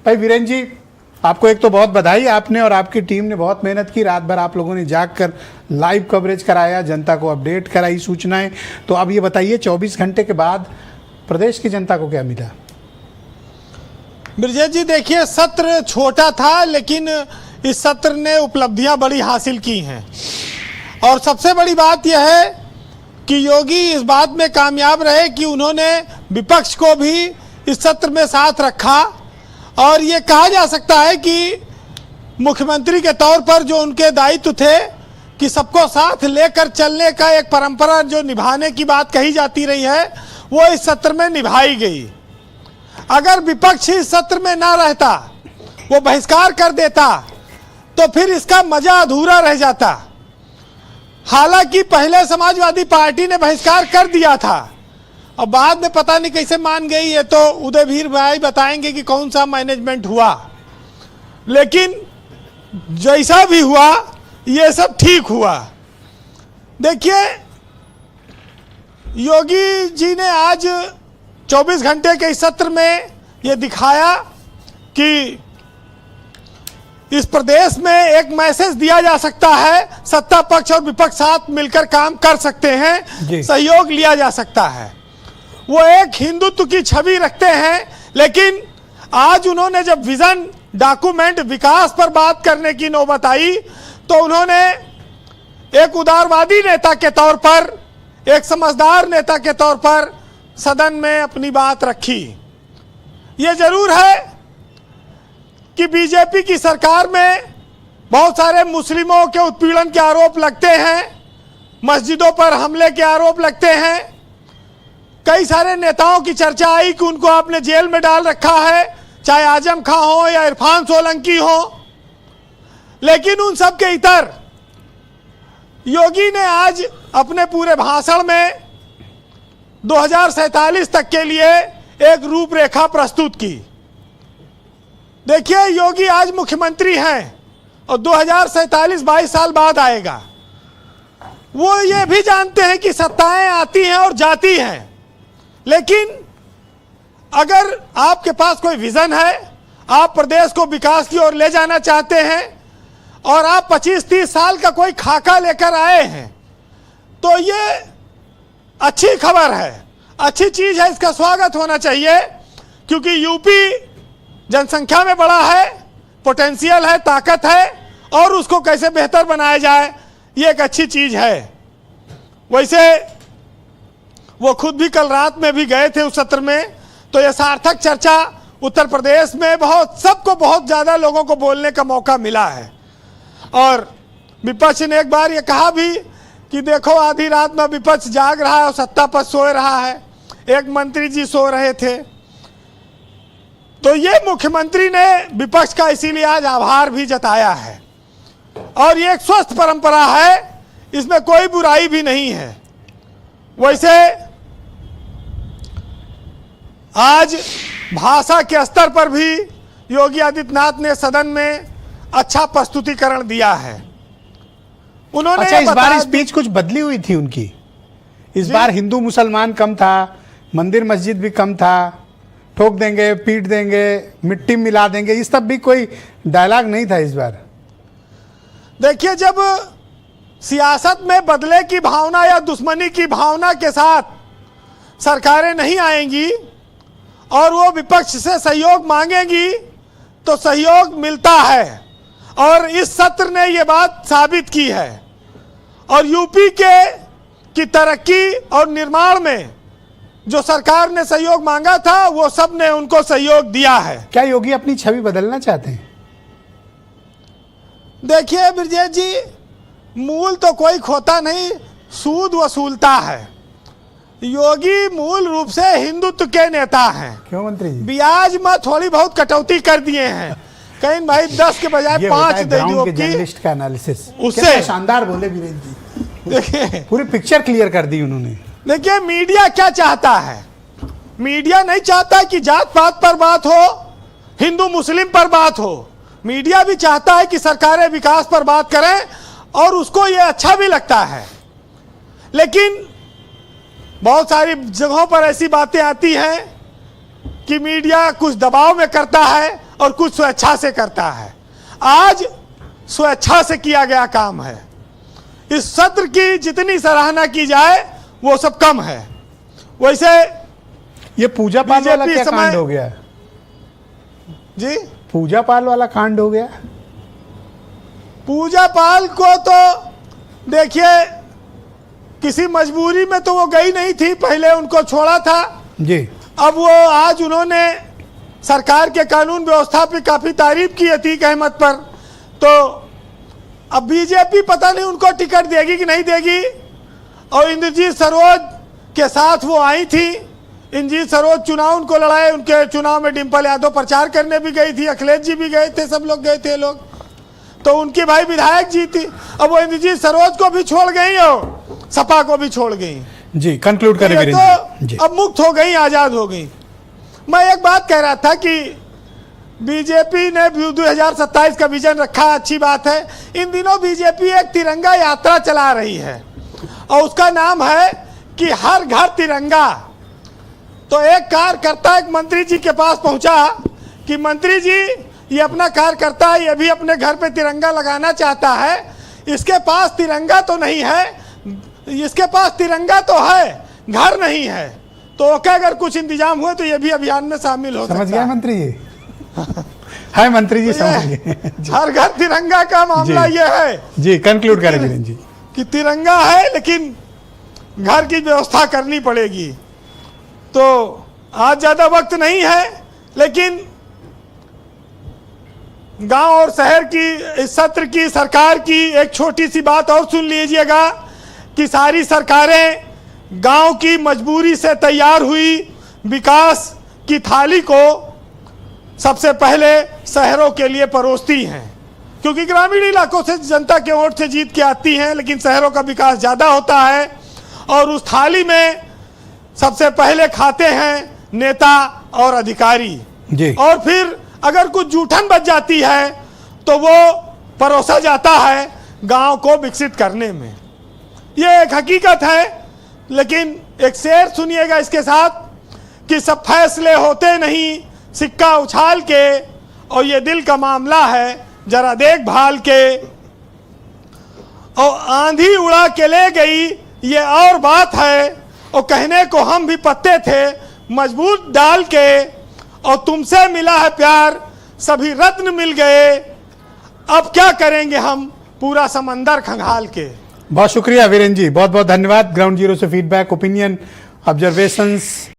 भाई वीरेंद्र जी, आपको एक तो बहुत बधाई, आपने और आपकी टीम ने बहुत मेहनत की, रात भर आप लोगों ने जाग कर लाइव कवरेज कराया, जनता को अपडेट कराई, सूचनाएं। तो अब ये बताइए 24 घंटे के बाद प्रदेश की जनता को क्या मिला? ब्रजेश जी देखिए, सत्र छोटा था लेकिन इस सत्र ने उपलब्धियां बड़ी हासिल की हैं। और सबसे बड़ी बात यह है कि योगी इस बात में कामयाब रहे कि उन्होंने विपक्ष को भी इस सत्र में साथ रखा। और ये कहा जा सकता है कि मुख्यमंत्री के तौर पर जो उनके दायित्व थे कि सबको साथ लेकर चलने का एक परंपरा जो निभाने की बात कही जाती रही है, वो इस सत्र में निभाई गई। अगर विपक्ष इस सत्र में ना रहता, वो बहिष्कार कर देता, तो फिर इसका मजा अधूरा रह जाता। हालांकि पहले समाजवादी पार्टी ने बहिष्कार कर दिया था और बाद में पता नहीं कैसे मान गई, ये तो उदयवीर भाई बताएंगे कि कौन सा मैनेजमेंट हुआ। लेकिन जैसा भी हुआ, ये सब ठीक हुआ। देखिए, योगी जी ने आज 24 घंटे के इस सत्र में ये दिखाया कि इस प्रदेश में एक मैसेज दिया जा सकता है, सत्ता पक्ष और विपक्ष साथ मिलकर काम कर सकते हैं, सहयोग लिया जा सकता है। वो एक हिंदुत्व की छवि रखते हैं, लेकिन आज उन्होंने जब विजन डॉक्यूमेंट विकास पर बात करने की नौबत आई, तो उन्होंने एक उदारवादी नेता के तौर पर, एक समझदार नेता के तौर पर सदन में अपनी बात रखी। ये जरूर है कि बीजेपी की सरकार में बहुत सारे मुस्लिमों के उत्पीड़न के आरोप लगते हैं, मस्जिदों पर हमले के आरोप लगते हैं। कई सारे नेताओं की चर्चा आई कि उनको आपने जेल में डाल रखा है, चाहे आजम खां हो या इरफान सोलंकी हो। लेकिन उन सब के इतर योगी ने आज अपने पूरे भाषण में 2047 तक के लिए एक रूपरेखा प्रस्तुत की। देखिए, योगी आज मुख्यमंत्री हैं और 2047 22 साल बाद आएगा। वो ये भी जानते हैं कि सत्ताएं आती हैं और जाती हैं, लेकिन अगर आपके पास कोई विजन है, आप प्रदेश को विकास की ओर ले जाना चाहते हैं और आप 25-30 साल का कोई खाका लेकर आए हैं, तो ये अच्छी खबर है, अच्छी चीज है, इसका स्वागत होना चाहिए। क्योंकि यूपी जनसंख्या में बड़ा है, पोटेंशियल है, ताकत है, और उसको कैसे बेहतर बनाया जाए, ये एक अच्छी चीज है। वैसे वो खुद भी कल रात में भी गए थे उस सत्र में, तो यह सार्थक चर्चा उत्तर प्रदेश में सबको बहुत ज्यादा लोगों को बोलने का मौका मिला है। और विपक्ष ने एक बार ये कहा भी कि देखो, आधी रात में विपक्ष जाग रहा है और सत्ता पर सो रहा है। एक मंत्री जी सो रहे थे। तो ये मुख्यमंत्री ने विपक्ष का इसीलिए आज आभार भी जताया है, और ये एक स्वस्थ परंपरा है, इसमें कोई बुराई भी नहीं है। वैसे आज भाषा के स्तर पर भी योगी आदित्यनाथ ने सदन में अच्छा प्रस्तुतिकरण दिया है। उन्होंने अच्छा, इस बार स्पीच कुछ बदली हुई थी उनकी। इस बार हिंदू मुसलमान कम था, मंदिर मस्जिद भी कम था, ठोक देंगे, पीट देंगे, मिट्टी मिला देंगे, इस सब भी कोई डायलॉग नहीं था इस बार। देखिए, जब सियासत में बदले की भावना या दुश्मनी की भावना के साथ सरकारें नहीं आएंगी और वो विपक्ष से सहयोग मांगेंगी, तो सहयोग मिलता है। और इस सत्र ने ये बात साबित की है। और यूपी की तरक्की और निर्माण में जो सरकार ने सहयोग मांगा था, वो सब ने उनको सहयोग दिया है। क्या योगी अपनी छवि बदलना चाहते हैं? देखिए ब्रजेश जी, मूल तो कोई खोता नहीं, सूद वसूलता है। योगी मूल रूप से हिंदुत्व के नेता हैं। क्यों मंत्री जी? ब्याज में थोड़ी बहुत कटौती कर दिए हैं, कहीं भाई 10 के बजाय 5 दे दियो। जर्नलिस्ट का एनालिसिस उससे शानदार बोले वीरेंद्र जी, देखिए पूरी पिक्चर क्लियर कर दी उन्होंने। देखिए, मीडिया क्या चाहता है? मीडिया नहीं चाहता कि जात पात पर बात हो, हिंदू मुस्लिम पर बात हो। मीडिया भी चाहता है कि सरकारें विकास पर बात करें, और उसको ये अच्छा भी लगता है। लेकिन बहुत सारी जगहों पर ऐसी बातें आती हैं कि मीडिया कुछ दबाव में करता है और कुछ स्वेच्छा से करता है। आज स्वेच्छा से किया गया काम है। इस सत्र की जितनी सराहना की जाए वो सब कम है। वैसे ये पूजा पाल वाला बीजेपी क्या समय- कांड हो गया? जी, पूजा पाल वाला कांड हो गया। पूजा पाल को तो देखिए किसी मजबूरी में तो वो गई नहीं थी, पहले उनको छोड़ा था। जी अब वो आज उन्होंने सरकार के कानून व्यवस्था पे काफी तारीफ की अतीक अहमद पर, तो अब बीजेपी पता नहीं उनको टिकट देगी कि नहीं देगी। और इंद्रजीत सरोज के साथ वो आई थी। इंद्रजीत सरोज चुनाव उनको लड़ाए, उनके चुनाव में डिम्पल यादव प्रचार करने भी गई थी, अखिलेश जी भी गए थे, सब लोग गए थे लोग, तो उनकी भाई विधायक जी थी। अब वो इंद्रजीत सरोज को भी छोड़ गई और सपा को भी छोड़ गई। जी कंक्लूड करें ये वीरेंद्र जी। तो अब मुक्त हो गई, आजाद हो गई। मैं एक बात कह रहा था कि बीजेपी ने 2027 का विजन रखा, अच्छी बात है। इन दिनों बीजेपी एक तिरंगा यात्रा चला रही है और उसका नाम है कि हर घर तिरंगा। तो एक कार्यकर्ता एक मंत्री जी के पास पहुंचा कि मंत्री जी, ये अपना कार्यकर्ता ये भी अपने घर पे तिरंगा लगाना चाहता है, इसके पास तिरंगा तो नहीं है, इसके पास तिरंगा तो है, घर नहीं है, तो ओके अगर कुछ इंतजाम हुए तो ये भी अभियान में शामिल हो समझ सकता गया है। मंत्री जी? है मंत्री जी, समझ गए। हर घर तिरंगा का मामला जी। ये है जी कंक्लूड करें वीरेंद्र जी। कि तिरंगा है लेकिन घर की व्यवस्था करनी पड़ेगी। तो आज ज्यादा वक्त नहीं है, लेकिन गांव और शहर की इस सत्र की सरकार की एक छोटी सी बात और सुन लीजिएगा कि सारी सरकारें गांव की मजबूरी से तैयार हुई विकास की थाली को सबसे पहले शहरों के लिए परोसती हैं, क्योंकि ग्रामीण इलाकों से जनता के वोट से जीत के आती हैं, लेकिन शहरों का विकास ज़्यादा होता है। और उस थाली में सबसे पहले खाते हैं नेता और अधिकारी जी और फिर अगर कुछ जूठन बच जाती है तो वो परोसा जाता है गांव को विकसित करने में। ये एक हकीकत है। लेकिन एक शेर सुनिएगा इसके साथ कि सब फैसले होते नहीं सिक्का उछाल के, और ये दिल का मामला है जरा देखभाल के। और आंधी उड़ा के ले गई ये और बात है, और कहने को हम भी पत्ते थे मजबूत डाल के, और तुमसे मिला है प्यार सभी रत्न मिल गए, अब क्या करेंगे हम पूरा समंदर खंगाल के। बहुत शुक्रिया वीरेंद्र जी, बहुत बहुत धन्यवाद। ग्राउंड जीरो से फीडबैक, ओपिनियन, ऑब्जर्वेशंस